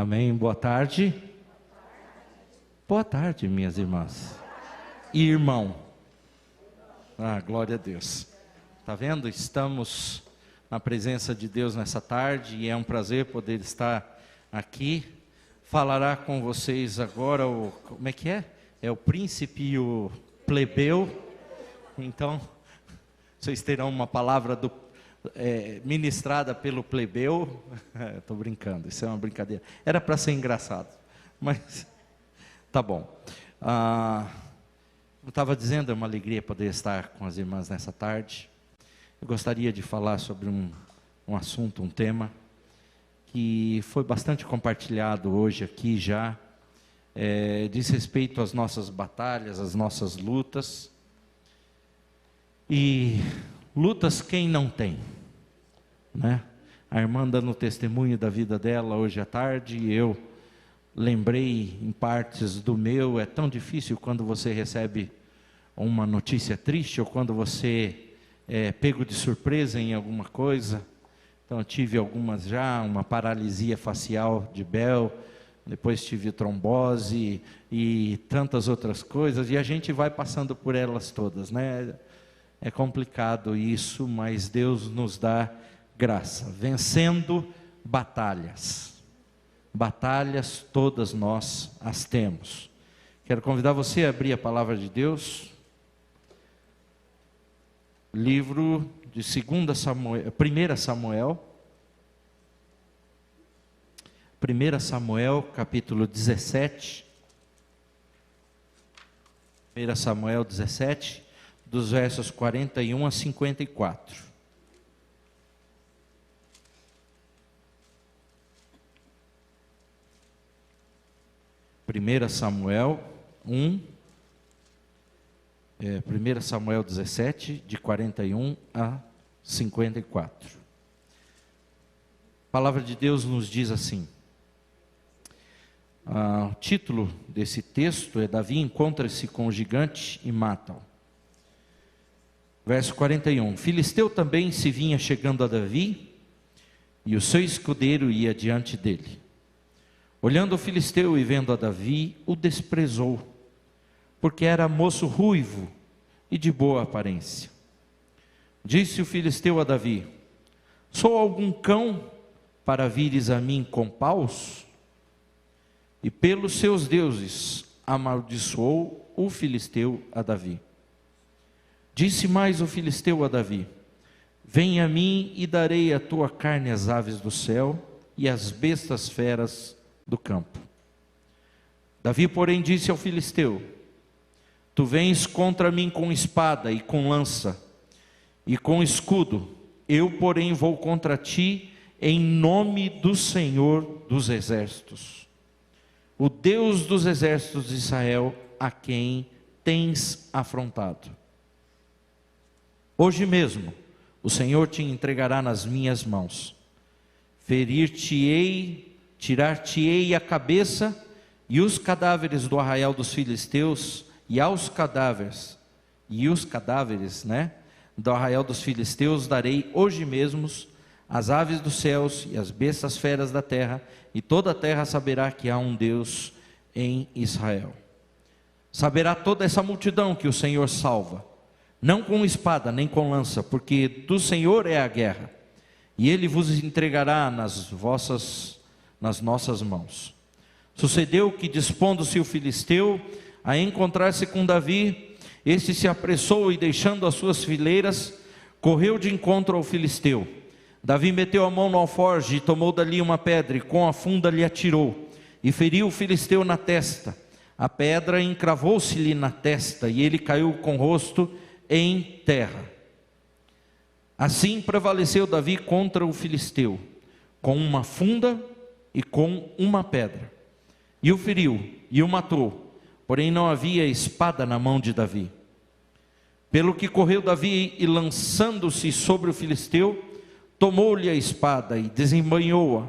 Amém. Boa tarde. Boa tarde, minhas irmãs e irmão. Glória a Deus. Tá vendo? Estamos na presença de Deus nessa tarde e é um prazer poder estar aqui. Falará com vocês agora como é que é? É o príncipe e o plebeu. Então, vocês terão uma palavra ministrada pelo plebeu. Estou brincando, isso é uma brincadeira. Era para ser engraçado, mas tá bom. Eu estava dizendo, é uma alegria poder estar com as irmãs nessa tarde. Eu gostaria de falar sobre um assunto, um tema, que foi bastante compartilhado hoje aqui já. Diz respeito às nossas batalhas, às nossas lutas. E lutas quem não tem, né? A irmã dando testemunho da vida dela hoje à tarde, e eu lembrei em partes do meu. É tão difícil quando você recebe uma notícia triste, ou quando você é pego de surpresa em alguma coisa. Então eu tive algumas já, uma paralisia facial de Bell, depois tive trombose e tantas outras coisas, e a gente vai passando por elas todas, né? É complicado isso, mas Deus nos dá graça, vencendo batalhas. Batalhas todas nós as temos. Quero convidar você a abrir a palavra de Deus, livro de 1 Samuel, capítulo 17. 1 Samuel 17, dos versos 41 a 54. Samuel 17, de 41 a 54. A palavra de Deus nos diz assim. O título desse texto é: Davi encontra-se com o gigante e mata-o. Verso 41. Filisteu também se vinha chegando a Davi, e o seu escudeiro ia diante dele. Olhando o filisteu e vendo a Davi, o desprezou, porque era moço ruivo e de boa aparência. Disse o filisteu a Davi: sou algum cão para vires a mim com paus? E pelos seus deuses amaldiçoou o filisteu a Davi. Disse mais o filisteu a Davi: vem a mim e darei a tua carne às aves do céu e às bestas feras do campo. Davi, porém, disse ao filisteu: tu vens contra mim com espada e com lança e com escudo, eu, porém, vou contra ti em nome do Senhor dos exércitos, o Deus dos exércitos de Israel, a quem tens afrontado. Hoje mesmo o Senhor te entregará nas minhas mãos. Ferir-te-ei, tirar-te-ei a cabeça e os cadáveres do arraial dos filisteus, e os cadáveres, do arraial dos filisteus darei hoje mesmo às aves dos céus e às bestas feras da terra, e toda a terra saberá que há um Deus em Israel. Saberá toda essa multidão que o Senhor salva, não com espada nem com lança, porque do Senhor é a guerra, e Ele vos entregará nas nossas mãos. Sucedeu que, dispondo-se o filisteu a encontrar-se com Davi, este se apressou e, deixando as suas fileiras, correu de encontro ao filisteu. Davi meteu a mão no alforje e tomou dali uma pedra, e com a funda lhe atirou, e feriu o filisteu na testa. A pedra encravou-se-lhe na testa, e ele caiu com o rosto em terra. Assim prevaleceu Davi contra o filisteu, com uma funda e com uma pedra, e o feriu e o matou, porém não havia espada na mão de Davi. Pelo que correu Davi e, lançando-se sobre o filisteu, tomou-lhe a espada e desembainhou-a,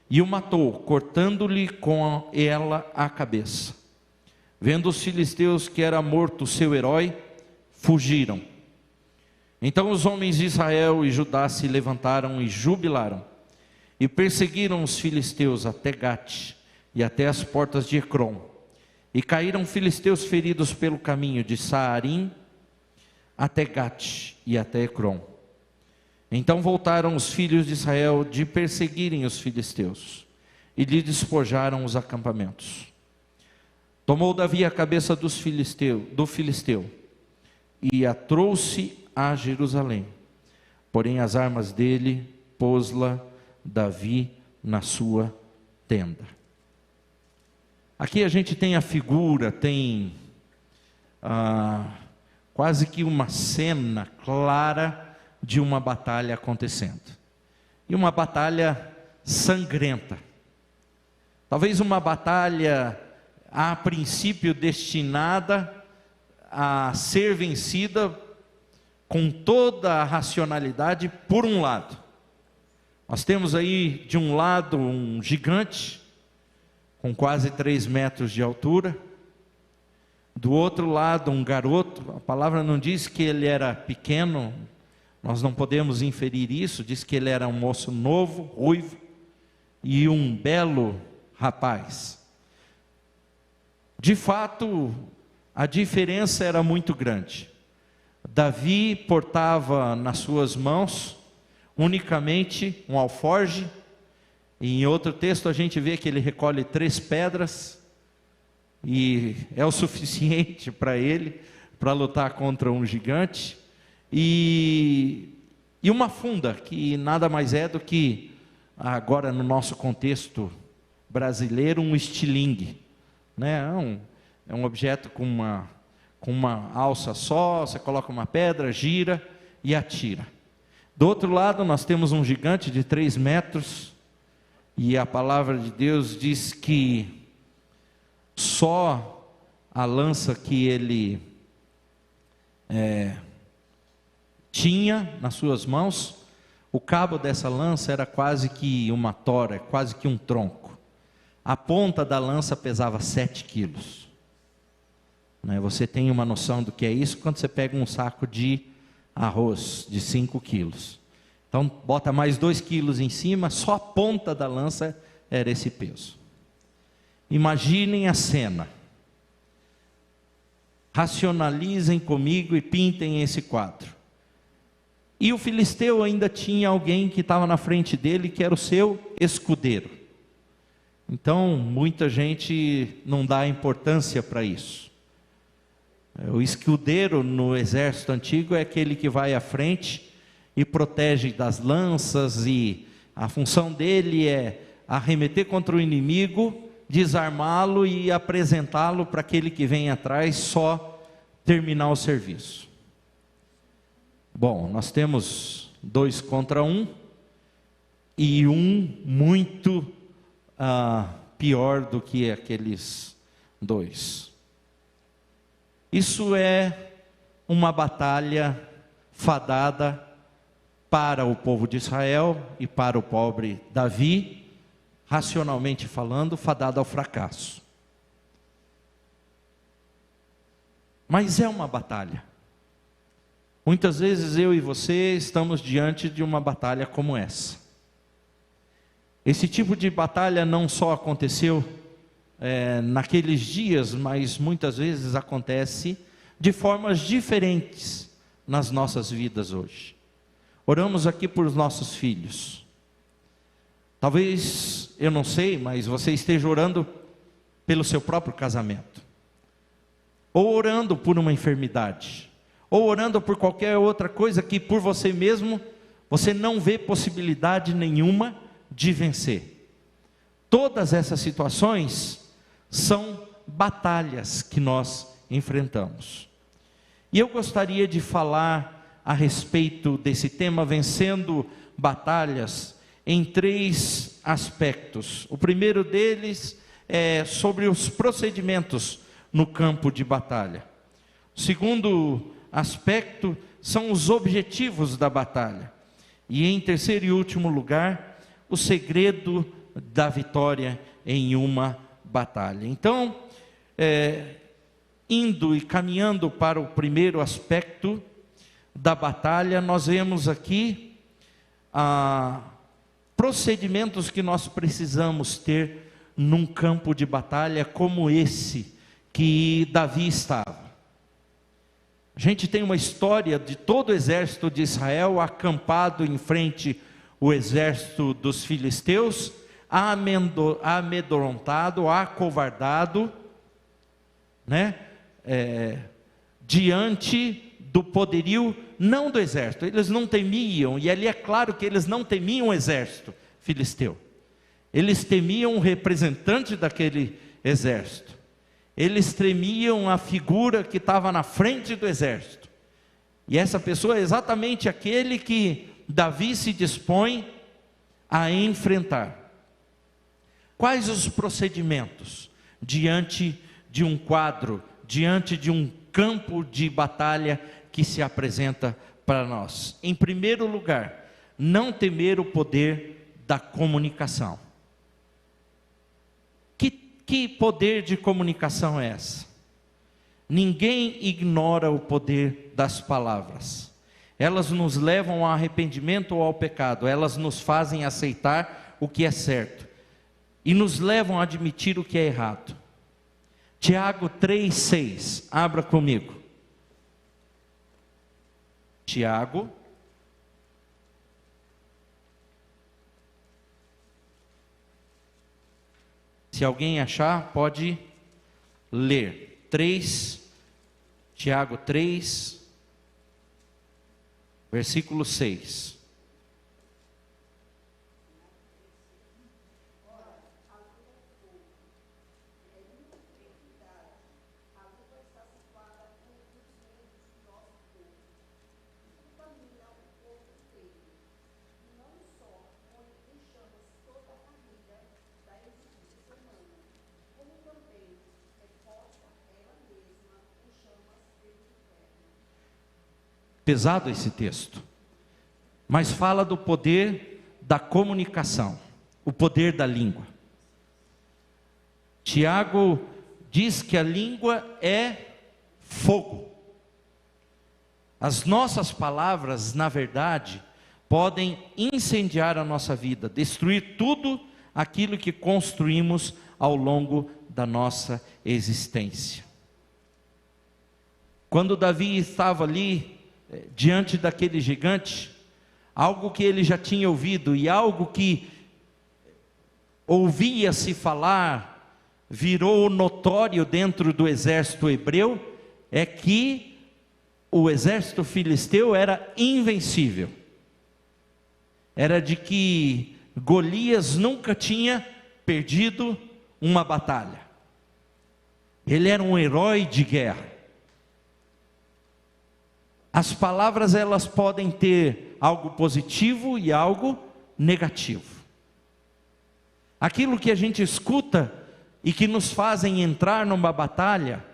e o matou, cortando-lhe com ela a cabeça. Vendo os filisteus que era morto o seu herói, fugiram. Então os homens de Israel e Judá se levantaram e jubilaram, E perseguiram os filisteus até Gate e até as portas de Ecrom. E caíram filisteus feridos pelo caminho de Saarim até Gate e até Ecrom. Então voltaram os filhos de Israel de perseguirem os filisteus, e lhe despojaram os acampamentos. Tomou Davi a cabeça do filisteu, e a trouxe a Jerusalém. Porém as armas dele pôs-la Davi na sua tenda. Aqui a gente tem a figura, tem quase que uma cena clara de uma batalha acontecendo. E uma batalha sangrenta. Talvez uma batalha, a princípio, destinada a ser vencida com toda a racionalidade por um lado. Nós temos aí, de um lado, um gigante, com quase 3 metros de altura. Do outro lado, um garoto. A palavra não diz que ele era pequeno, nós não podemos inferir isso. Diz que ele era um moço novo, ruivo, e um belo rapaz. De fato, a diferença era muito grande. Davi portava nas suas mãos unicamente um alforge. E em outro texto a gente vê que ele recolhe 3 pedras, e é o suficiente para ele, para lutar contra um gigante. E uma funda, que nada mais é do que, agora no nosso contexto brasileiro, um estilingue, né? É um objeto com uma alça só, você coloca uma pedra, gira e atira. Do outro lado nós temos um gigante de 3 metros, e a palavra de Deus diz que só a lança que ele tinha nas suas mãos, o cabo dessa lança era quase que uma tora, quase que um tronco. A ponta da lança pesava 7 quilos. Você tem uma noção do que é isso quando você pega um saco de arroz de 5 quilos. Então bota mais 2 quilos em cima, só a ponta da lança era esse peso. Imaginem a cena. Racionalizem comigo e pintem esse quadro. E o filisteu ainda tinha alguém que estava na frente dele, que era o seu escudeiro. Então, muita gente não dá importância para isso. O escudeiro no exército antigo é aquele que vai à frente e protege das lanças, e a função dele é arremeter contra o inimigo, desarmá-lo e apresentá-lo para aquele que vem atrás só terminar o serviço. Bom, nós temos 2 contra 1, e um muito pior do que aqueles 2. Isso é uma batalha fadada para o povo de Israel e para o pobre Davi, racionalmente falando, fadada ao fracasso. Mas é uma batalha. Muitas vezes eu e você estamos diante de uma batalha como essa. Esse tipo de batalha não só aconteceu naqueles dias, mas muitas vezes acontece de formas diferentes nas nossas vidas hoje. Oramos aqui por nossos filhos. Talvez, eu não sei, mas você esteja orando pelo seu próprio casamento, ou orando por uma enfermidade, ou orando por qualquer outra coisa que por você mesmo, você não vê possibilidade nenhuma de vencer. Todas essas situações são batalhas que nós enfrentamos. E eu gostaria de falar a respeito desse tema, vencendo batalhas, em 3 aspectos. O primeiro deles é sobre os procedimentos no campo de batalha. O segundo aspecto são os objetivos da batalha. E em terceiro e último lugar, o segredo da vitória em uma batalha. Então, indo e caminhando para o primeiro aspecto da batalha, nós vemos aqui procedimentos que nós precisamos ter num campo de batalha como esse que Davi estava. A gente tem uma história de todo o exército de Israel acampado em frente ao exército dos filisteus, amedrontado, acovardado, né? Diante do poderio, não do exército. Eles não temiam, e ali é claro que eles não temiam o exército filisteu. Eles temiam o representante daquele exército. Eles temiam a figura que estava na frente do exército. E essa pessoa é exatamente aquele que Davi se dispõe a enfrentar. Quais os procedimentos diante de um quadro, diante de um campo de batalha que se apresenta para nós? Em primeiro lugar, não temer o poder da comunicação. Que poder de comunicação é essa? Ninguém ignora o poder das palavras. Elas nos levam ao arrependimento ou ao pecado. Elas nos fazem aceitar o que é certo e nos levam a admitir o que é errado. Tiago 3,6, abra comigo. Tiago, se alguém achar, pode ler. Tiago 3, versículo 6. Pesado esse texto, mas fala do poder da comunicação, o poder da língua. Tiago diz que a língua é fogo. As nossas palavras, na verdade, podem incendiar a nossa vida, destruir tudo aquilo que construímos ao longo da nossa existência. Quando Davi estava ali, diante daquele gigante, algo que ele já tinha ouvido e algo que ouvia-se falar, virou notório dentro do exército hebreu, é que o exército filisteu era invencível. Era de que Golias nunca tinha perdido uma batalha. Ele era um herói de guerra. As palavras, elas podem ter algo positivo e algo negativo. Aquilo que a gente escuta e que nos fazem entrar numa batalha,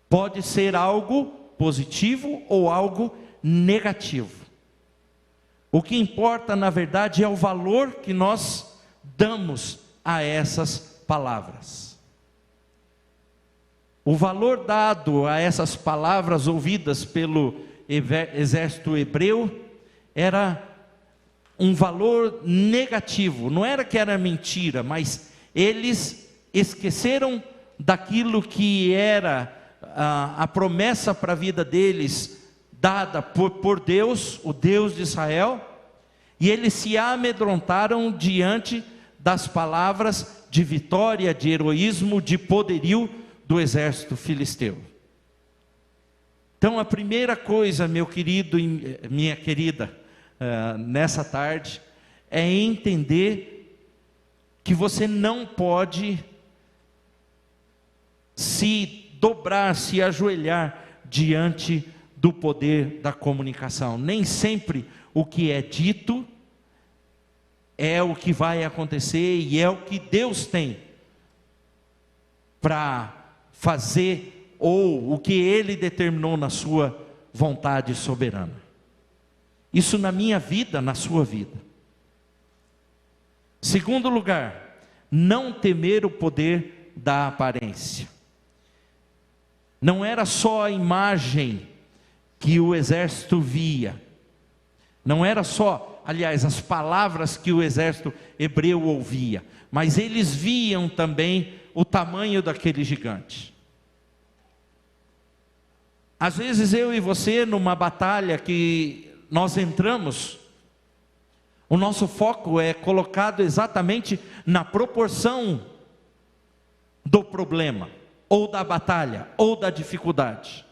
pode ser algo positivo ou algo negativo. O que importa, na verdade, é o valor que nós damos a essas palavras. O valor dado a essas palavras ouvidas pelo exército hebreu era um valor negativo. Não era que era mentira, mas eles esqueceram daquilo que era a promessa para a vida deles, dada por Deus, o Deus de Israel, e eles se amedrontaram diante das palavras de vitória, de heroísmo, de poderio do exército filisteu. Então a primeira coisa, meu querido e minha querida, nessa tarde, é entender que você não pode se dobrar, se ajoelhar diante do poder da comunicação. Nem sempre o que é dito é o que vai acontecer e é o que Deus tem para fazer, ou o que Ele determinou na sua vontade soberana. Isso na minha vida, na sua vida. Segundo lugar, não temer o poder da aparência. Não era só a imagem que o exército via, não era só aliás, as palavras que o exército hebreu ouvia, mas eles viam também o tamanho daquele gigante. Às vezes eu e você, numa batalha que nós entramos, o nosso foco é colocado exatamente na proporção do problema, ou da batalha, ou da dificuldade.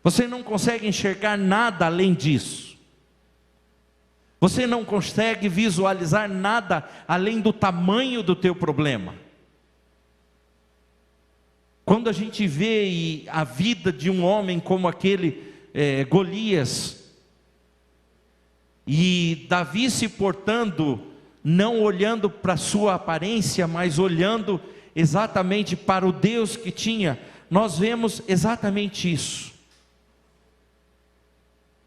Você não consegue enxergar nada além disso. Você não consegue visualizar nada além do tamanho do teu problema. Quando a gente vê a vida de um homem como aquele Golias, e Davi se portando, não olhando para a sua aparência, mas olhando exatamente para o Deus que tinha, nós vemos exatamente isso.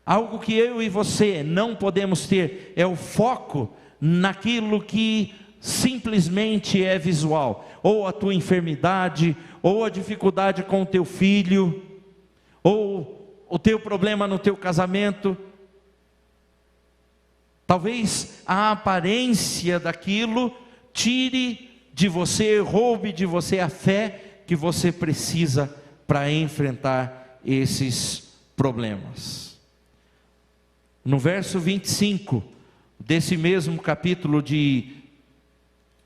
Algo que eu e você não podemos ter é o foco naquilo que simplesmente é visual, ou a tua enfermidade, ou a dificuldade com o teu filho, ou o teu problema no teu casamento. Talvez a aparência daquilo tire de você, roube de você a fé que você precisa para enfrentar esses problemas. No verso 25 desse mesmo capítulo de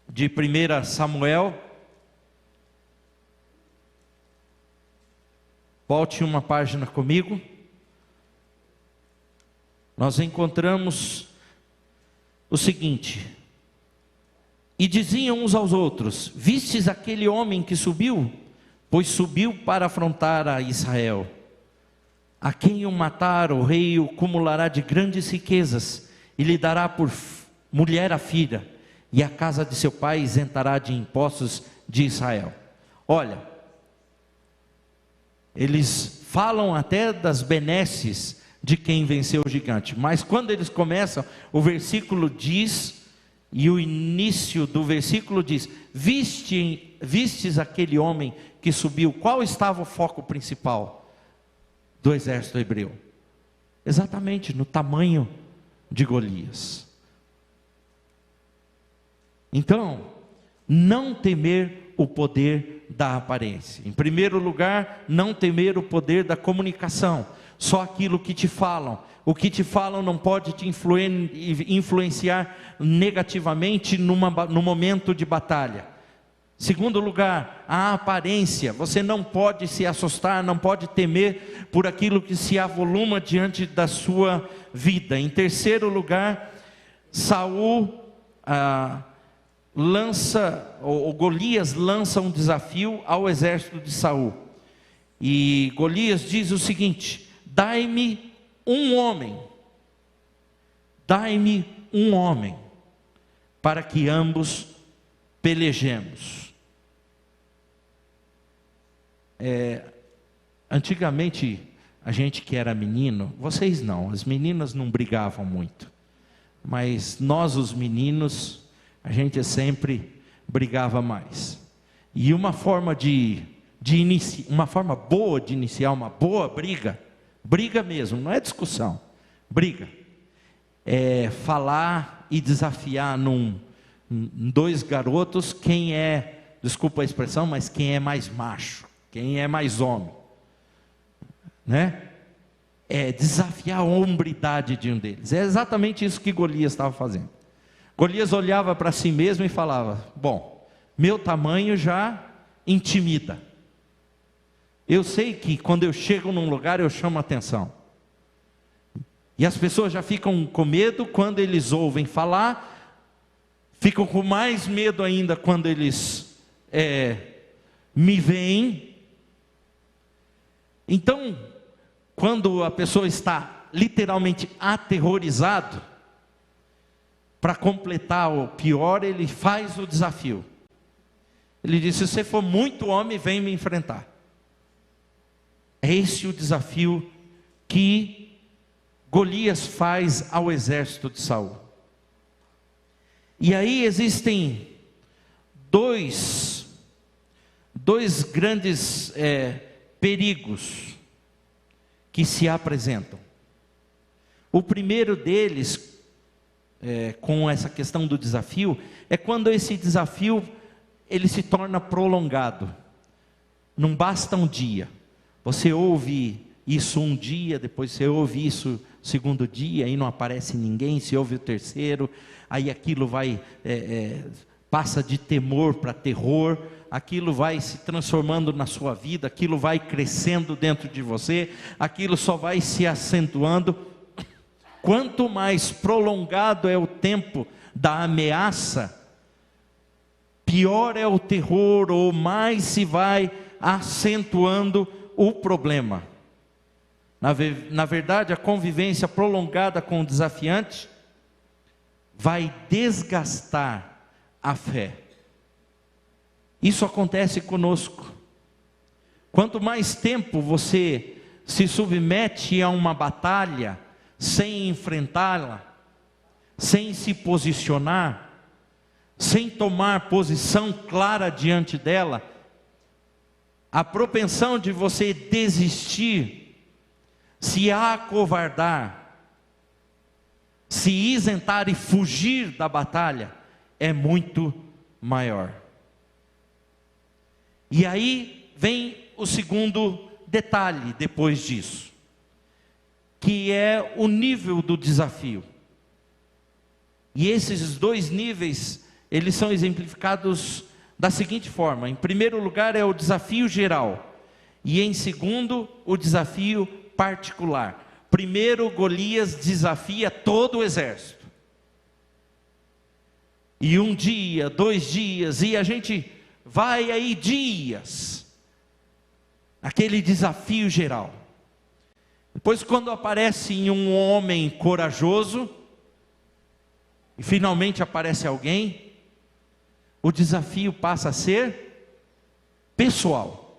1 Samuel, volte uma página comigo, nós encontramos o seguinte: e diziam uns aos outros: vistes aquele homem que subiu? Pois subiu para afrontar a Israel. A quem o matar, o rei o cumulará de grandes riquezas, e lhe dará por mulher a filha, e a casa de seu pai isentará de impostos de Israel. Olha, eles falam até das benesses de quem venceu o gigante, mas quando eles começam, o versículo diz, e o início do versículo diz: vistes aquele homem que subiu. Qual estava o foco principal do exército hebreu? Exatamente no tamanho de Golias. Então, não temer o poder da aparência. Em primeiro lugar, não temer o poder da comunicação. Só aquilo que te falam. O que te falam não pode te influenciar negativamente no momento de batalha. Segundo lugar, a aparência. Você não pode se assustar, não pode temer por aquilo que se avoluma diante da sua vida. Em terceiro lugar, Golias lança um desafio ao exército de Saul. E Golias diz o seguinte: dai-me um homem, para que ambos pelejemos. Antigamente, a gente que era menino, vocês não, as meninas não brigavam muito, mas nós os meninos, a gente sempre brigava mais. E uma forma uma forma boa de iniciar uma boa briga mesmo, não é discussão, briga, é falar e desafiar dois garotos, quem é, desculpa a expressão, mas quem é mais macho, quem é mais homem, né? É desafiar a hombridade de um deles. É exatamente isso que Golias estava fazendo. Golias olhava para si mesmo e falava: bom, meu tamanho já intimida. Eu sei que quando eu chego num lugar eu chamo atenção. E as pessoas já ficam com medo quando eles ouvem falar, ficam com mais medo ainda quando eles me veem. Então, quando a pessoa está literalmente aterrorizado, para completar o pior, ele faz o desafio. Ele diz: se você for muito homem, vem me enfrentar. É esse o desafio que Golias faz ao exército de Saul. E aí existem dois grandes perigos que se apresentam. O primeiro deles, com essa questão do desafio, é quando esse desafio ele se torna prolongado. Não basta um dia. Você ouve isso um dia, depois você ouve isso segundo dia, aí não aparece ninguém, se ouve o terceiro, aí aquilo vai, passa de temor para terror, aquilo vai se transformando na sua vida, aquilo vai crescendo dentro de você, aquilo só vai se acentuando. Quanto mais prolongado é o tempo da ameaça, pior é o terror, ou mais se vai acentuando o problema. Na verdade, a convivência prolongada com o desafiante vai desgastar a fé. Isso acontece conosco. Quanto mais tempo você se submete a uma batalha, sem enfrentá-la, sem se posicionar, sem tomar posição clara diante dela, a propensão de você desistir, se acovardar, se isentar e fugir da batalha, é muito maior. E aí vem o segundo detalhe depois disso, que é o nível do desafio. E esses dois níveis, eles são exemplificados da seguinte forma: em primeiro lugar é o desafio geral, e em segundo, o desafio particular. Primeiro, Golias desafia todo o exército. E um dia, 2 dias, e a gente vai aí dias, aquele desafio geral. Depois, quando aparece em um homem corajoso, e finalmente aparece alguém, o desafio passa a ser pessoal.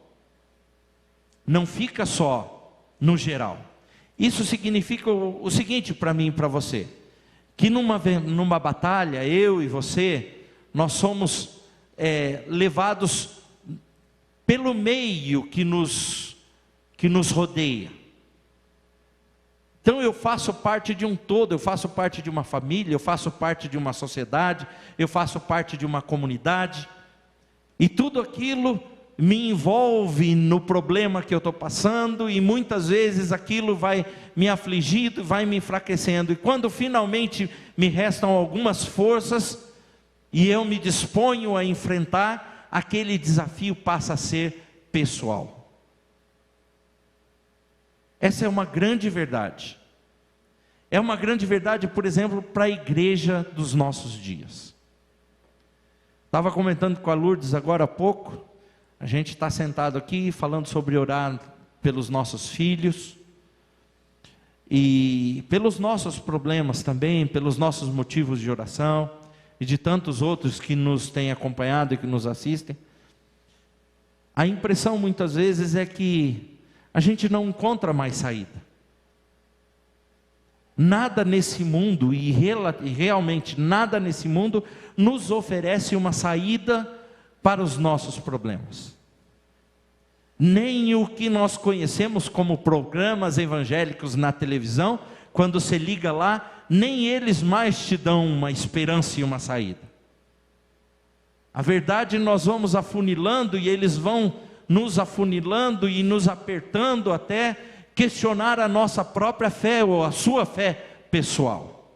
Não fica só no geral. Isso significa o seguinte para mim e para você: que numa batalha, eu e você, nós somos levados pelo meio que nos rodeia. Então eu faço parte de um todo, eu faço parte de uma família, eu faço parte de uma sociedade, eu faço parte de uma comunidade, e tudo aquilo me envolve no problema que eu estou passando, e muitas vezes aquilo vai me afligindo, vai me enfraquecendo, e quando finalmente me restam algumas forças, e eu me disponho a enfrentar, aquele desafio passa a ser pessoal. Essa é uma grande verdade. É uma grande verdade, por exemplo, para a igreja dos nossos dias. Estava comentando com a Lourdes agora há pouco. A gente está sentado aqui falando sobre orar pelos nossos filhos. E pelos nossos problemas também, pelos nossos motivos de oração. E de tantos outros que nos têm acompanhado e que nos assistem. A impressão muitas vezes é que a gente não encontra mais saída. Nada nesse mundo, e realmente nada nesse mundo, nos oferece uma saída para os nossos problemas. Nem o que nós conhecemos como programas evangélicos na televisão, quando você liga lá, nem eles mais te dão uma esperança e uma saída. A verdade, nós vamos afunilando e eles vão nos afunilando e nos apertando até questionar a nossa própria fé ou a sua fé pessoal.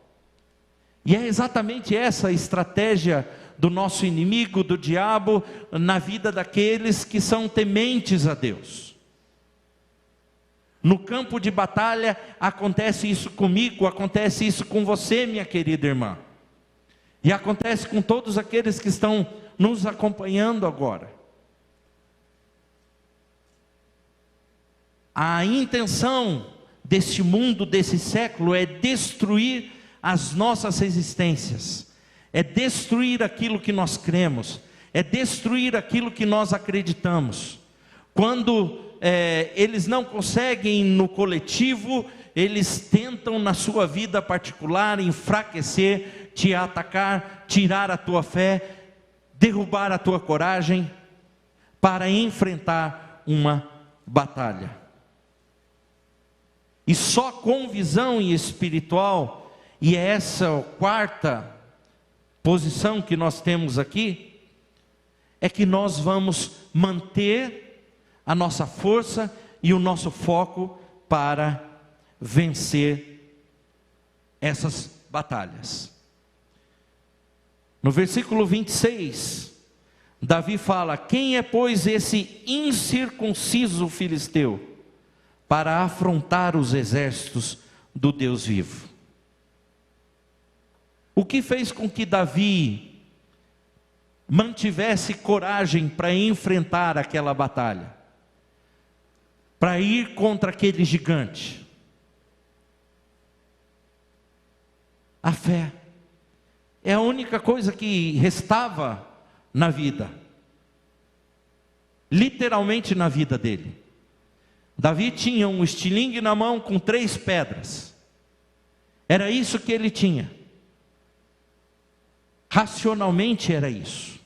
E é exatamente essa a estratégia do nosso inimigo, do diabo, na vida daqueles que são tementes a Deus. No campo de batalha acontece isso comigo, acontece isso com você, minha querida irmã. E acontece com todos aqueles que estão nos acompanhando agora. A intenção deste mundo, desse século, é destruir as nossas resistências, é destruir aquilo que nós cremos, é destruir aquilo que nós acreditamos. Quando eles não conseguem no coletivo, eles tentam na sua vida particular enfraquecer, te atacar, tirar a tua fé, derrubar a tua coragem, para enfrentar uma batalha. E só com visão espiritual e é essa quarta posição que nós temos aqui, é que nós vamos manter a nossa força e o nosso foco para vencer essas batalhas. No versículo 26, Davi fala: quem é, pois, esse incircunciso filisteu para afrontar os exércitos do Deus vivo? O que fez com que Davi mantivesse coragem para enfrentar aquela batalha, para ir contra aquele gigante? A fé. É a única coisa que restava na vida, literalmente na vida dele. Davi tinha um estilingue na mão com 3 pedras, era isso que ele tinha. Racionalmente era isso.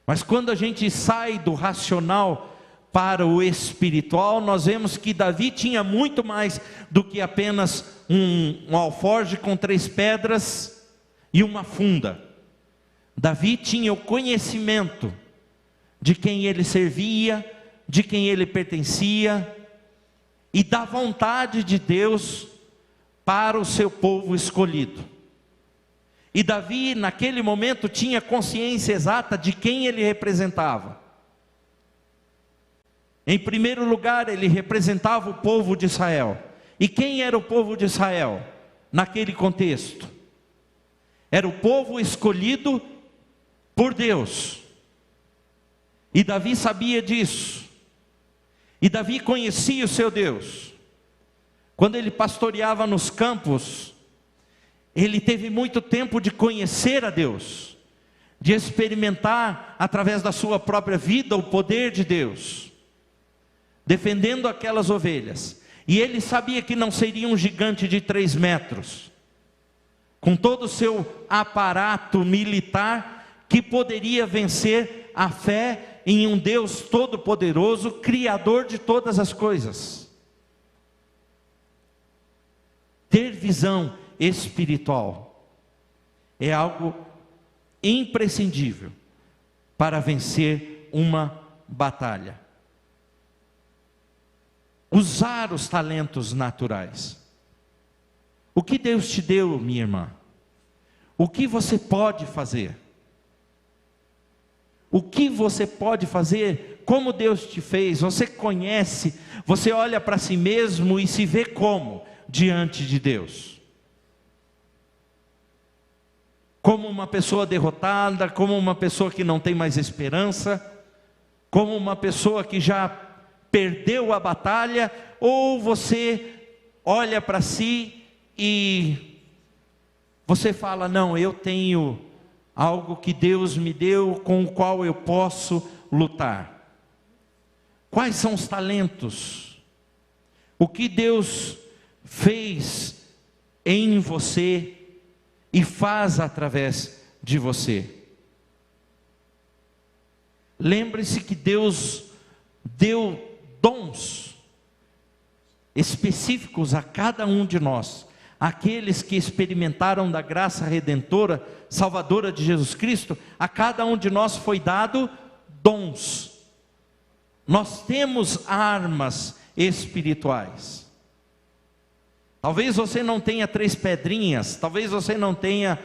Mas quando a gente sai do racional para o espiritual, nós vemos que Davi tinha muito mais do que apenas um alforje com 3 pedras e uma funda. Davi tinha o conhecimento de quem ele servia, de quem ele pertencia, e da vontade de Deus para o seu povo escolhido. E Davi, naquele momento, tinha consciência exata de quem ele representava. Em primeiro lugar, ele representava o povo de Israel. E quem era o povo de Israel naquele contexto? Era o povo escolhido por Deus. E Davi sabia disso. E Davi conhecia o seu Deus. Quando ele pastoreava nos campos, ele teve muito tempo de conhecer a Deus, de experimentar através da sua própria vida o poder de Deus, defendendo aquelas ovelhas. E ele sabia que não seria um gigante de 3 metros, com todo o seu aparato militar, que poderia vencer a fé em um Deus todo-poderoso, criador de todas as coisas. Ter visão espiritual é algo imprescindível para vencer uma batalha. Usar os talentos naturais. O que Deus te deu, minha irmã? O que você pode fazer? O que você pode fazer? Como Deus te fez? Você conhece? Você olha para si mesmo e se vê como diante de Deus? Como uma pessoa derrotada, como uma pessoa que não tem mais esperança, como uma pessoa que já perdeu a batalha, ou você olha para si e você fala: não, eu tenho algo que Deus me deu, com o qual eu posso lutar. Quais são os talentos? O que Deus fez em você e faz através de você? Lembre-se que Deus deu dons específicos a cada um de nós. Aqueles que experimentaram da graça redentora, salvadora de Jesus Cristo, a cada um de nós foi dado dons. Nós temos armas espirituais. Talvez você não tenha 3 pedrinhas, talvez você não tenha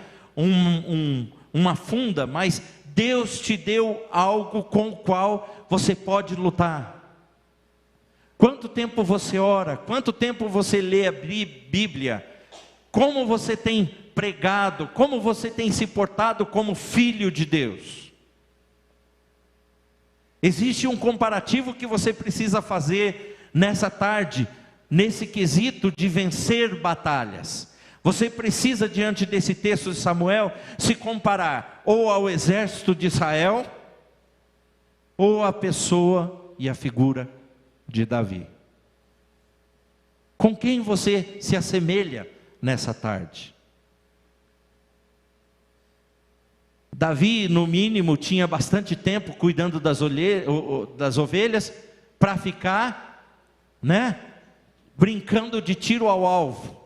uma funda, mas Deus te deu algo com o qual você pode lutar. Quanto tempo você ora? Quanto tempo você lê a Bíblia? Como você tem pregado? Como você tem se portado como filho de Deus? Existe um comparativo que você precisa fazer nessa tarde, nesse quesito de vencer batalhas. Você precisa, diante desse texto de Samuel, se comparar ou ao exército de Israel, ou à pessoa e à figura de Davi. Com quem você se assemelha nessa tarde? Davi, no mínimo, tinha bastante tempo cuidando das ovelhas, para ficar, brincando de tiro ao alvo.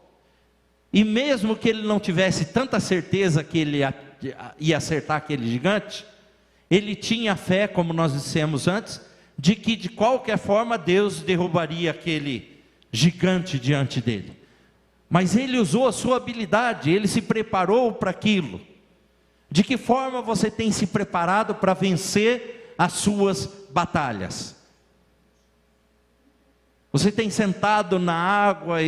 E mesmo que ele não tivesse tanta certeza que ele ia acertar aquele gigante, ele tinha fé, como nós dissemos antes, de que de qualquer forma Deus derrubaria aquele gigante diante dele. Mas ele usou a sua habilidade, ele se preparou para aquilo. De que forma você tem se preparado para vencer as suas batalhas? Você tem sentado na água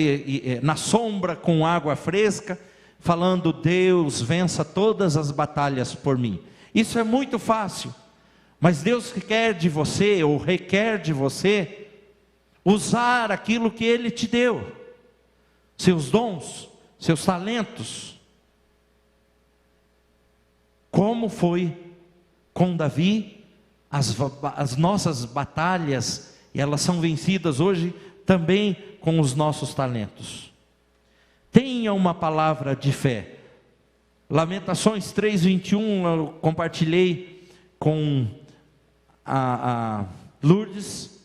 na sombra com água fresca, falando: Deus, vença todas as batalhas por mim. Isso é muito fácil, mas Deus quer de você, ou requer de você, usar aquilo que Ele te deu, seus dons, seus talentos, como foi com Davi. As nossas batalhas, elas são vencidas hoje também com os nossos talentos. Tenha uma palavra de fé. Lamentações 3:21, eu compartilhei com a Lourdes,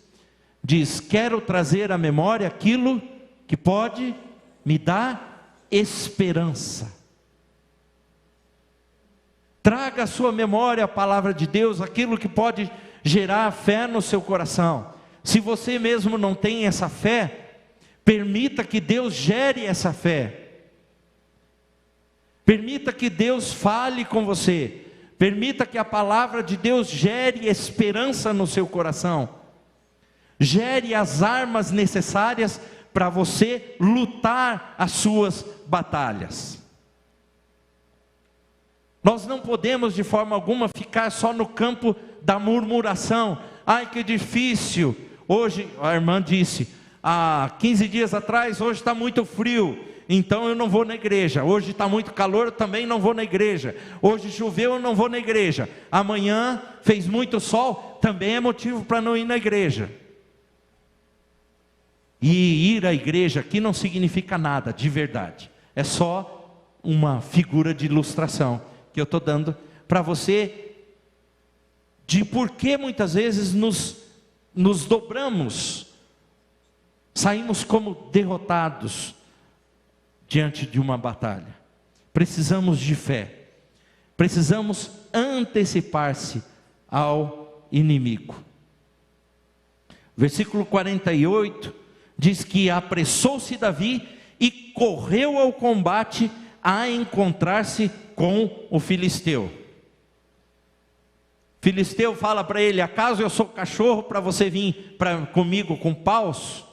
diz: quero trazer à memória aquilo que pode me dar esperança. Traga à sua memória a palavra de Deus, aquilo que pode gerar fé no seu coração. Se você mesmo não tem essa fé, permita que Deus gere essa fé. Permita que Deus fale com você. Permita que a palavra de Deus gere esperança no seu coração. Gere as armas necessárias para você lutar as suas batalhas. Nós não podemos de forma alguma ficar só no campo da murmuração. Ai, que difícil. Hoje, a irmã disse, há 15 dias atrás, hoje está muito frio, então eu não vou na igreja. Hoje está muito calor, eu também não vou na igreja. Hoje choveu, eu não vou na igreja. Amanhã fez muito sol, também é motivo para não ir na igreja. E ir à igreja aqui não significa nada, de verdade. É só uma figura de ilustração que eu estou dando para você, de por que muitas vezes nos dobramos, saímos como derrotados diante de uma batalha. Precisamos de fé, precisamos antecipar-se ao inimigo. Versículo 48 diz que apressou-se Davi e correu ao combate a encontrar-se com o filisteu. Filisteu fala para ele: acaso eu sou cachorro para você vir comigo com paus?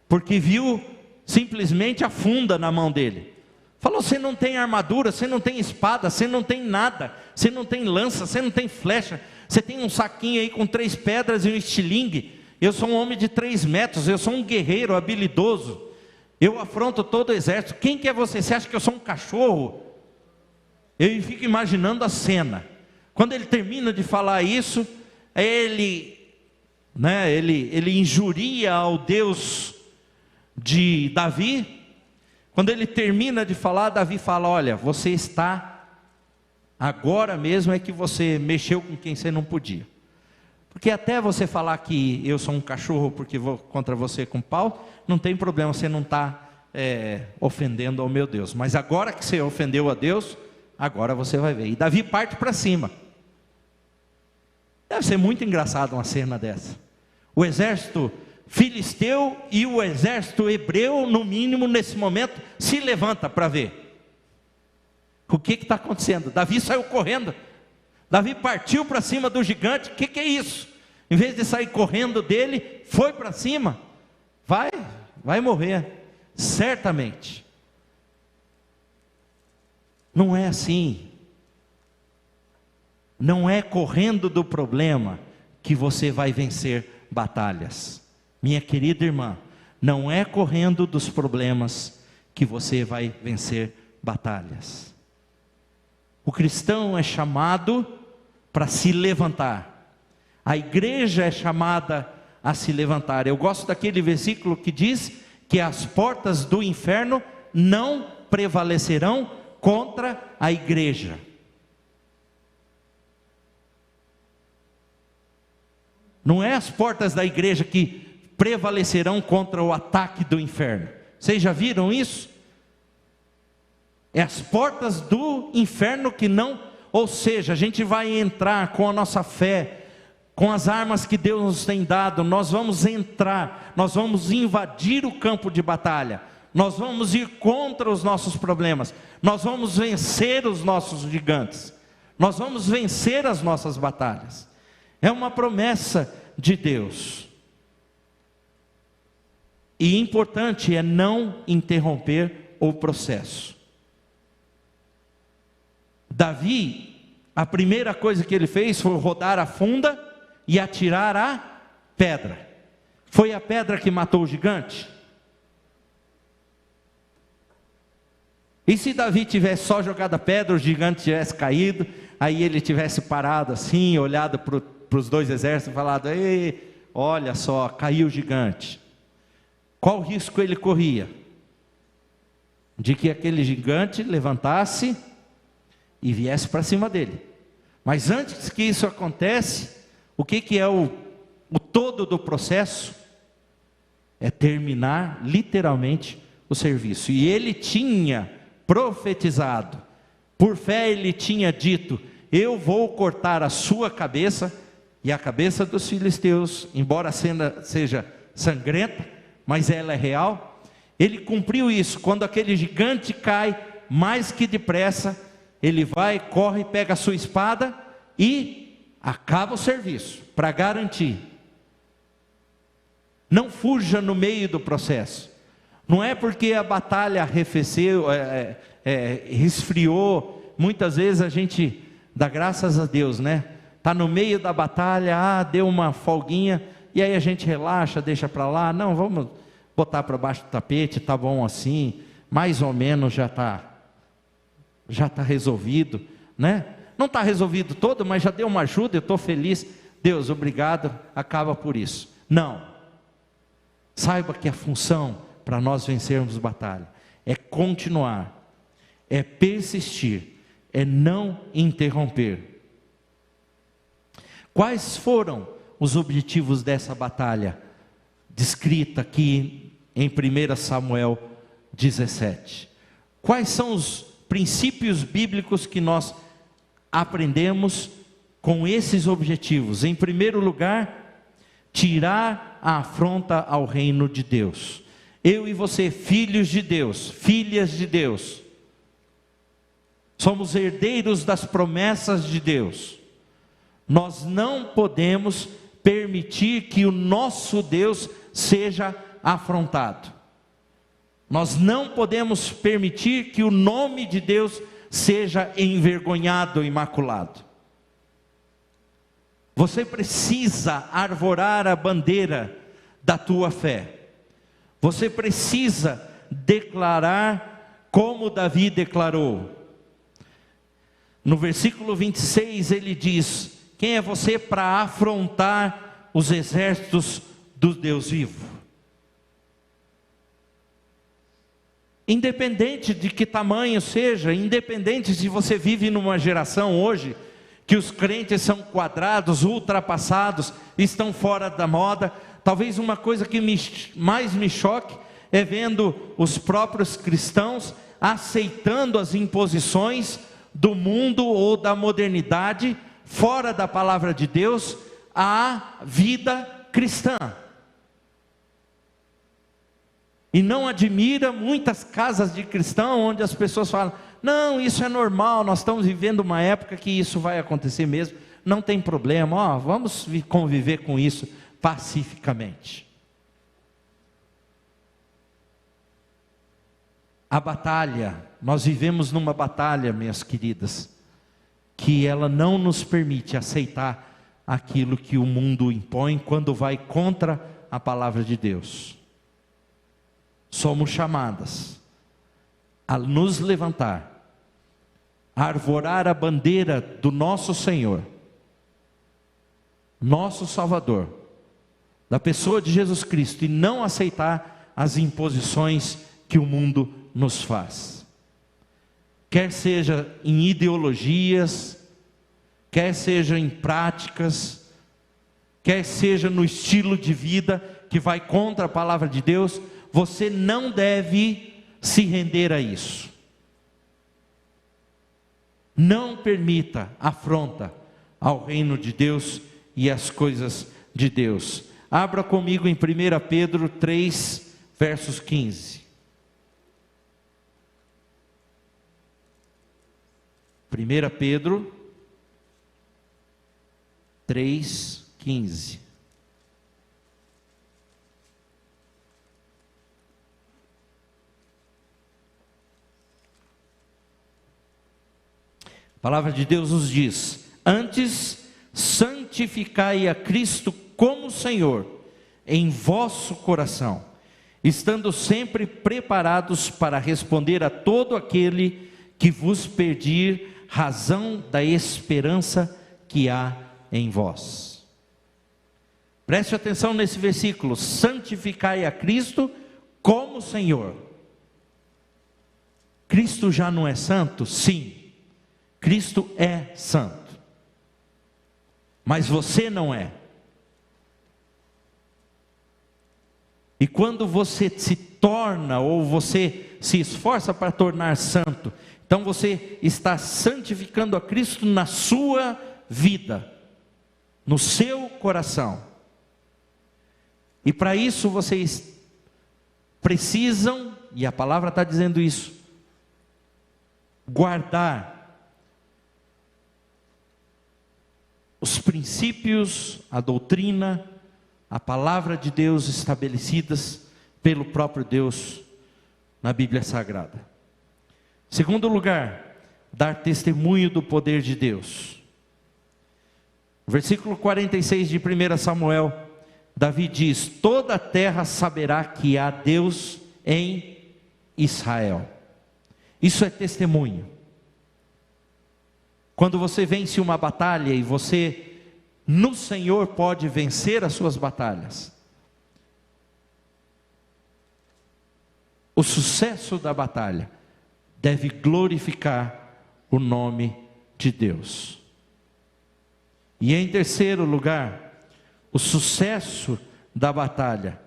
Porque viu simplesmente a funda na mão dele. Falou: você não tem armadura, você não tem espada, você não tem nada, você não tem lança, você não tem flecha, você tem um saquinho aí com 3 pedras e um estilingue. Eu sou um homem de 3 metros, eu sou um guerreiro habilidoso, eu afronto todo o exército. Quem que é você? Você acha que eu sou um cachorro? Eu fico imaginando a cena. Quando ele termina de falar isso, ele injuria ao Deus de Davi. Quando ele termina de falar, Davi fala: olha, você está, agora mesmo é que você mexeu com quem você não podia. Porque até você falar que eu sou um cachorro porque vou contra você com pau, não tem problema, você não está ofendendo ao meu Deus. Mas agora que você ofendeu a Deus, agora você vai ver. E Davi parte para cima. Deve ser muito engraçado uma cena dessa. O exército filisteu e o exército hebreu, no mínimo nesse momento, se levanta para ver o que está acontecendo. Davi saiu correndo. Davi partiu para cima do gigante. O que é isso? Em vez de sair correndo dele, foi para cima. Vai morrer, certamente. Não é assim. Não é correndo do problema que você vai vencer batalhas. Minha querida irmã, não é correndo dos problemas que você vai vencer batalhas. O cristão é chamado para se levantar. A igreja é chamada a se levantar. Eu gosto daquele versículo que diz que as portas do inferno não prevalecerão contra a igreja. Não é as portas da igreja que prevalecerão contra o ataque do inferno. Vocês já viram isso? É as portas do inferno que não, ou seja, a gente vai entrar com a nossa fé, com as armas que Deus nos tem dado, nós vamos entrar, nós vamos invadir o campo de batalha, nós vamos ir contra os nossos problemas, nós vamos vencer os nossos gigantes, nós vamos vencer as nossas batalhas. É uma promessa de Deus. E importante é não interromper o processo. Davi, a primeira coisa que ele fez foi rodar a funda e atirar a pedra. Foi a pedra que matou o gigante? E se Davi tivesse só jogado a pedra, o gigante tivesse caído, aí ele tivesse parado assim, olhado para os dois exércitos e falado: ei, olha só, caiu o gigante. Qual risco ele corria? De que aquele gigante levantasse e viesse para cima dele. Mas antes que isso acontece, o que é o todo do processo? É terminar literalmente o serviço. E ele tinha profetizado, por fé ele tinha dito: eu vou cortar a sua cabeça e a cabeça dos filisteus, embora a cena seja sangrenta, mas ela é real. Ele cumpriu isso. Quando aquele gigante cai, mais que depressa, ele vai, corre, pega a sua espada e acaba o serviço, para garantir. Não fuja no meio do processo. Não é porque a batalha arrefeceu, resfriou. Muitas vezes a gente dá graças a Deus, né? Está no meio da batalha, deu uma folguinha, e aí a gente relaxa, deixa para lá. Não, vamos botar para baixo do tapete, tá bom assim, mais ou menos já está resolvido, né? Não está resolvido todo, mas já deu uma ajuda, eu estou feliz, Deus, obrigado, acaba por isso. Não, saiba que a função para nós vencermos batalha é continuar, é persistir, é não interromper. Quais foram os objetivos dessa batalha, descrita aqui em 1 Samuel 17? Quais são os princípios bíblicos que nós aprendemos com esses objetivos? Em primeiro lugar, tirar a afronta ao reino de Deus. Eu e você, filhos de Deus, filhas de Deus, somos herdeiros das promessas de Deus. Nós não podemos permitir que o nosso Deus seja afrontado. Nós não podemos permitir que o nome de Deus seja envergonhado, imaculado. Você precisa arvorar a bandeira da tua fé. Você precisa declarar como Davi declarou. No versículo 26 ele diz: quem é você para afrontar os exércitos do Deus vivo? Independente de que tamanho seja, independente se você vive numa geração hoje que os crentes são quadrados, ultrapassados, estão fora da moda. Talvez uma coisa que mais me choque é vendo os próprios cristãos aceitando as imposições do mundo ou da modernidade, fora da palavra de Deus, a vida cristã. E não admira muitas casas de cristão onde as pessoas falam: não, isso é normal, nós estamos vivendo uma época que isso vai acontecer mesmo, não tem problema, vamos conviver com isso pacificamente. A batalha, nós vivemos numa batalha, minhas queridas, que ela não nos permite aceitar aquilo que o mundo impõe quando vai contra a palavra de Deus. Somos chamadas a nos levantar, a arvorar a bandeira do nosso Senhor, nosso Salvador, da pessoa de Jesus Cristo, e não aceitar as imposições que o mundo nos faz. Quer seja em ideologias, quer seja em práticas, quer seja no estilo de vida que vai contra a palavra de Deus, você não deve se render a isso. Não permita afronta ao reino de Deus e às coisas de Deus. Abra comigo em 1 Pedro 3, versos 15. 1 Pedro 3, 15. A palavra de Deus nos diz: antes santificai a Cristo como Senhor em vosso coração, estando sempre preparados para responder a todo aquele que vos pedir razão da esperança que há em vós. Preste atenção nesse versículo: santificai a Cristo como Senhor. Cristo já não é santo? Sim, Cristo é santo, mas você não é. E quando você se torna, ou você se esforça para tornar santo, então você está santificando a Cristo na sua vida, no seu coração. E para isso vocês precisam, e a palavra está dizendo isso, guardar os princípios, a doutrina, a palavra de Deus estabelecidas pelo próprio Deus na Bíblia Sagrada. Segundo lugar, dar testemunho do poder de Deus. Versículo 46 de 1 Samuel, Davi diz: toda a terra saberá que há Deus em Israel. Isso é testemunho. Quando você vence uma batalha e você, no Senhor, pode vencer as suas batalhas, o sucesso da batalha deve glorificar o nome de Deus. E em terceiro lugar, o sucesso da batalha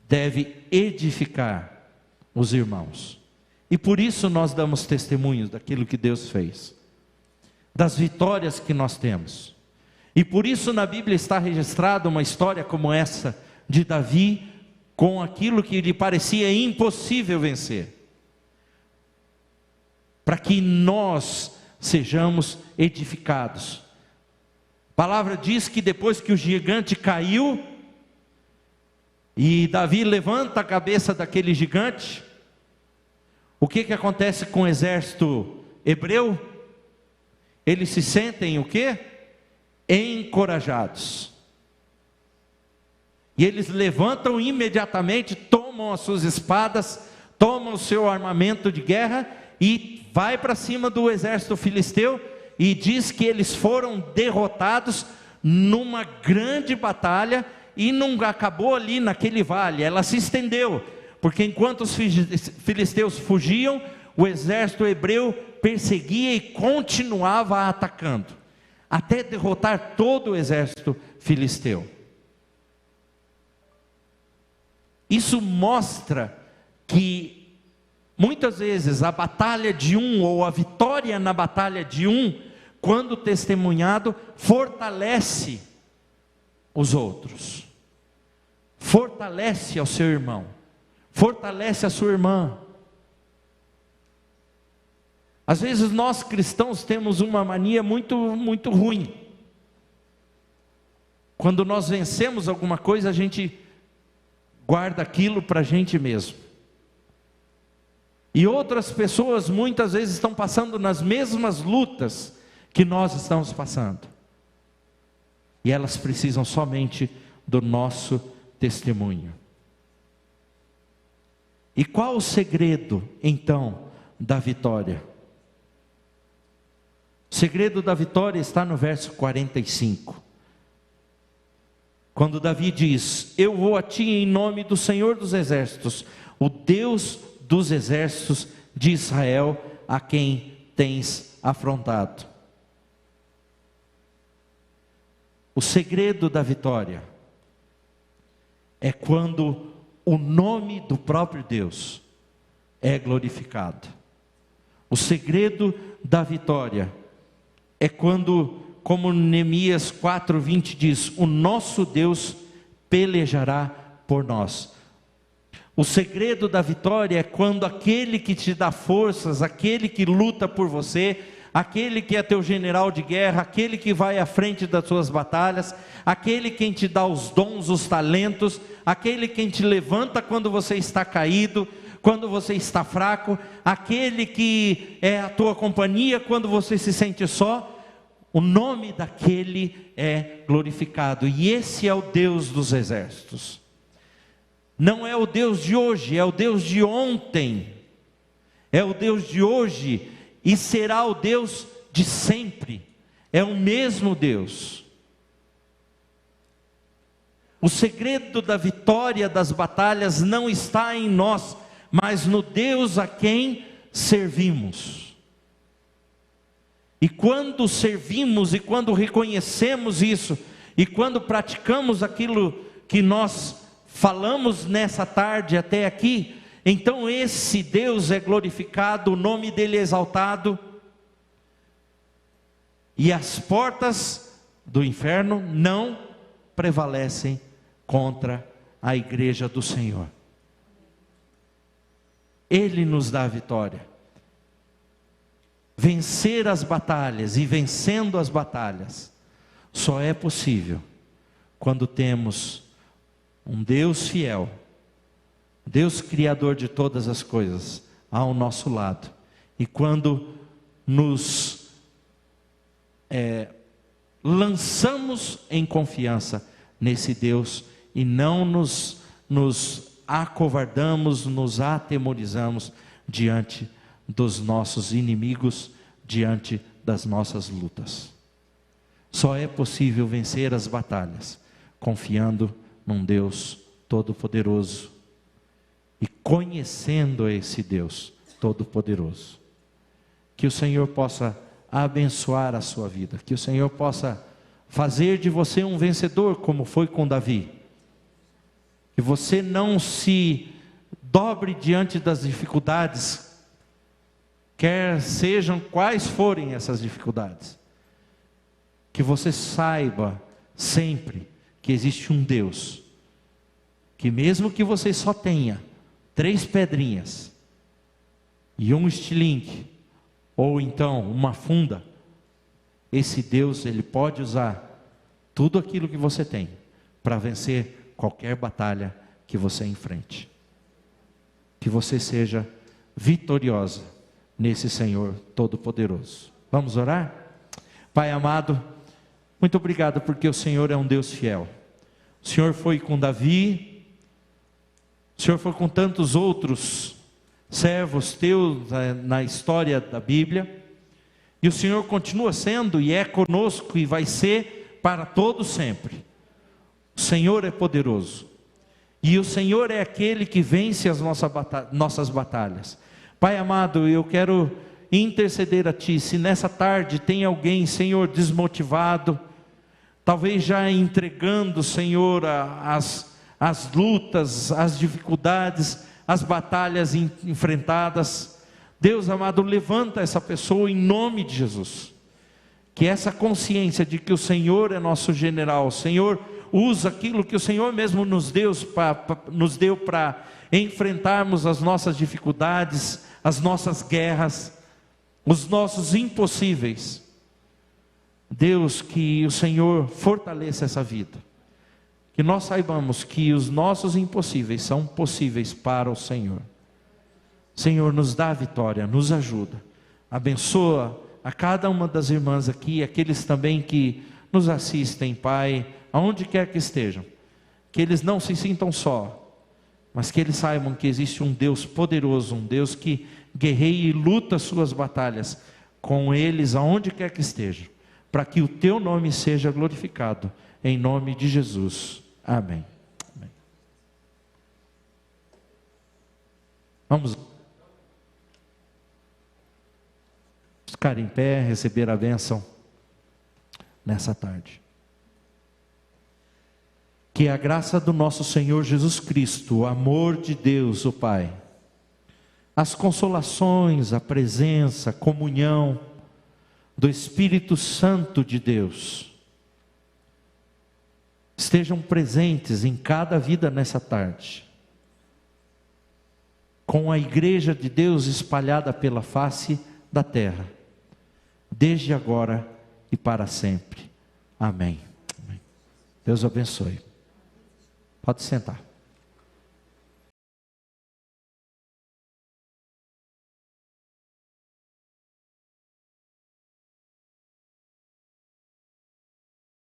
deve edificar os irmãos. E por isso nós damos testemunhos daquilo que Deus fez, das vitórias que nós temos. E por isso na Bíblia está registrada uma história como essa de Davi, com aquilo que lhe parecia impossível vencer, para que nós sejamos edificados. A palavra diz que depois que o gigante caiu, e Davi levanta a cabeça daquele gigante, o que acontece com o exército hebreu? Eles se sentem o quê? Encorajados. E eles levantam imediatamente, tomam as suas espadas, tomam o seu armamento de guerra e vai para cima do exército filisteu, e diz que eles foram derrotados numa grande batalha, e não acabou ali naquele vale, ela se estendeu, porque enquanto os filisteus fugiam, o exército hebreu perseguia e continuava atacando, até derrotar todo o exército filisteu. Isso mostra que muitas vezes a batalha de um, ou a vitória na batalha de um, quando testemunhado, fortalece os outros, fortalece ao seu irmão, fortalece a sua irmã. Às vezes nós cristãos temos uma mania muito ruim. Quando nós vencemos alguma coisa, a gente guarda aquilo para a gente mesmo. E outras pessoas muitas vezes estão passando nas mesmas lutas que nós estamos passando, e elas precisam somente do nosso testemunho. E qual o segredo então da vitória? O segredo da vitória está no verso 45, quando Davi diz: eu vou a ti em nome do Senhor dos exércitos, o Deus dos exércitos de Israel, a quem tens afrontado. O segredo da vitória é quando o nome do próprio Deus é glorificado. O segredo da vitória é quando, como Neemias 4:20 diz, o nosso Deus pelejará por nós. O segredo da vitória é quando aquele que te dá forças, aquele que luta por você, aquele que é teu general de guerra, aquele que vai à frente das suas batalhas, aquele quem te dá os dons, os talentos, aquele quem te levanta quando você está caído, quando você está fraco, aquele que é a tua companhia quando você se sente só, o nome daquele é glorificado, e esse é o Deus dos exércitos. Não é o Deus de hoje, é o Deus de ontem, é o Deus de hoje, e será o Deus de sempre, é o mesmo Deus. O segredo da vitória das batalhas não está em nós, mas no Deus a quem servimos. E quando servimos, e quando reconhecemos isso, e quando praticamos aquilo que nós falamos nessa tarde até aqui, então esse Deus é glorificado, o nome dele é exaltado, e as portas do inferno não prevalecem contra a igreja do Senhor. Ele nos dá a vitória. Vencer as batalhas, e vencendo as batalhas, só é possível quando temos um Deus fiel, Deus criador de todas as coisas, ao nosso lado, e quando nos lançamos em confiança nesse Deus, e não nos acovardamos, nos atemorizamos diante dos nossos inimigos, diante das nossas lutas. Só é possível vencer as batalhas confiando num Deus todo-poderoso e conhecendo esse Deus todo-poderoso. Que o Senhor possa abençoar a sua vida, que o Senhor possa fazer de você um vencedor, como foi com Davi. Que você não se dobre diante das dificuldades, quer sejam quais forem essas dificuldades. Que você saiba sempre que existe um Deus, que mesmo que você só tenha 3 pedrinhas e um estilingue, ou então uma funda, esse Deus, ele pode usar tudo aquilo que você tem para vencer qualquer batalha que você enfrente. Que você seja vitoriosa nesse Senhor Todo-Poderoso. Vamos orar? Pai amado, muito obrigado porque o Senhor é um Deus fiel. O Senhor foi com Davi, o Senhor foi com tantos outros servos teus na história da Bíblia, e o Senhor continua sendo e é conosco e vai ser para todo sempre. O Senhor é poderoso, e o Senhor é aquele que vence as nossas batalhas. Pai amado, eu quero interceder a Ti, se nessa tarde tem alguém, Senhor, desmotivado, talvez já entregando, Senhor, as lutas, as dificuldades, as batalhas enfrentadas, Deus amado, levanta essa pessoa em nome de Jesus, que essa consciência de que o Senhor é nosso general, o Senhor usa aquilo que o Senhor mesmo nos deu para enfrentarmos as nossas dificuldades, as nossas guerras, os nossos impossíveis. Deus, que o Senhor fortaleça essa vida, que nós saibamos que os nossos impossíveis são possíveis para o Senhor. Senhor, nos dá a vitória, nos ajuda, abençoa a cada uma das irmãs aqui, aqueles também que nos assistem, Pai, aonde quer que estejam, que eles não se sintam só, mas que eles saibam que existe um Deus poderoso, um Deus que guerreia e luta suas batalhas com eles aonde quer que estejam, para que o Teu nome seja glorificado, em nome de Jesus, amém. Amém. Vamos ficar em pé, receber a bênção nessa tarde. Que a graça do nosso Senhor Jesus Cristo, o amor de Deus, o Pai, as consolações, a presença, a comunhão, do Espírito Santo de Deus estejam presentes em cada vida nessa tarde, com a igreja de Deus espalhada pela face da terra, desde agora e para sempre. Amém. Deus abençoe. Pode sentar.